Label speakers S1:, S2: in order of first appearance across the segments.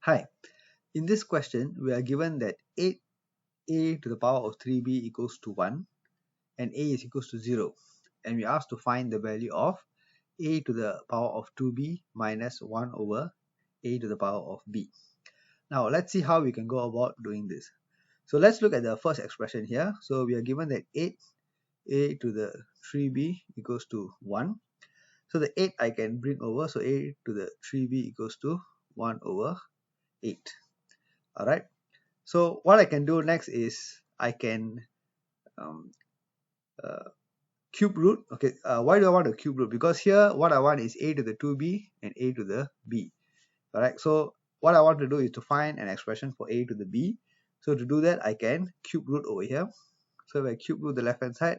S1: Hi, in this question we are given that 8a to the power of 3b equals to 1 and a is equals to 0, and we are asked to find the value of a to the power of 2b minus 1 over a to the power of b. Now let's see how we can go about doing this. So let's look at the first expression here. So we are given that 8a to the 3b equals to 1. So the 8 I can bring over, so a to the 3b equals to 1 over 8. Alright, so what I can do next is I can cube root. Okay, why do I want a cube root? Because here what I want is a to the 2b and a to the b. Alright, so what I want to do is to find an expression for a to the b. So to do that I can cube root over here. So if I cube root the left hand side,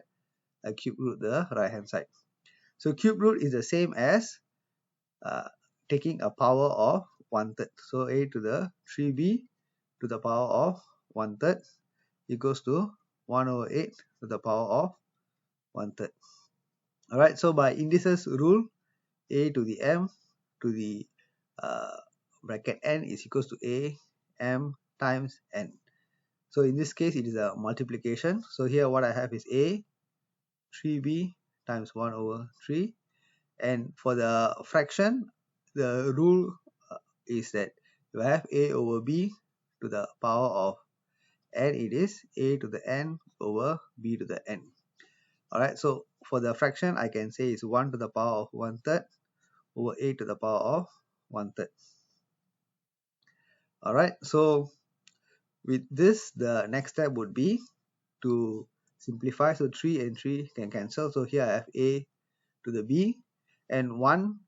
S1: I cube root the right hand side. So cube root is the same as taking a power of 1/3. So a to the 3b to the power of 1/3 equals to 1 over 8 to the power of 1/3. Alright, so by indices rule, a to the m to the bracket n is equals to a m times n. So in this case it is a multiplication. So here what I have is a 3b times 1 over 3, and for the fraction the rule is that you have a over b to the power of n, it is a to the n over b to the n. Alright, so for the fraction I can say is 1 to the power of 1/3 over a to the power of 1/3. Alright, so with this the next step would be to simplify. So 3 and 3 can cancel, so here I have a to the b, and 1,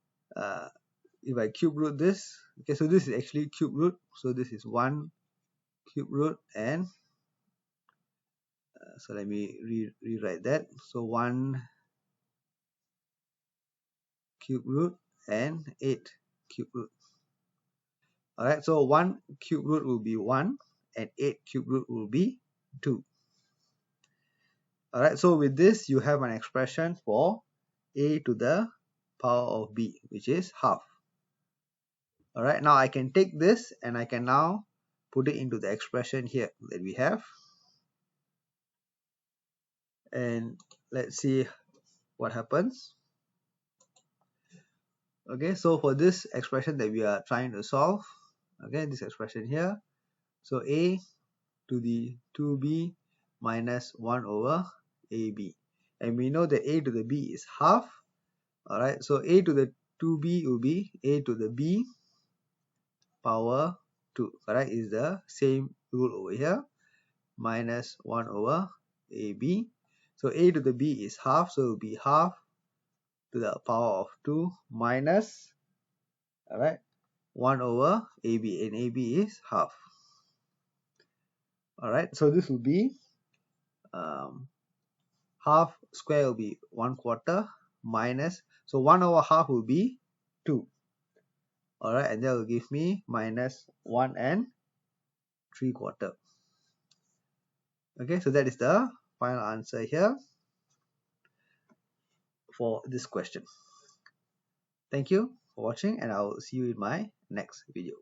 S1: if I cube root this, okay, so this is actually cube root, so this is 1 cube root, and so let me rewrite that. So 1 cube root and 8 cube root. Alright, so 1 cube root will be 1 and 8 cube root will be 2. Alright, so with this you have an expression for a to the power of b, which is half. Alright, now I can take this and I can now put it into the expression here that we have. And let's see what happens. Okay, so for this expression that we are trying to solve, okay, this expression here, so a to the 2b minus 1 over ab, and we know that a to the b is half. Alright, so a to the 2b will be a to the b power 2, correct, is the same rule over here, minus 1 over ab. So a to the b is half, so it will be half to the power of 2 minus, alright, 1 over ab, and ab is half. Alright, so this will be half square will be 1/4 minus, so 1 over half will be 2. Alright, and that will give me minus 1 3/4. Okay, so that is the final answer here for this question. Thank you for watching, and I will see you in my next video.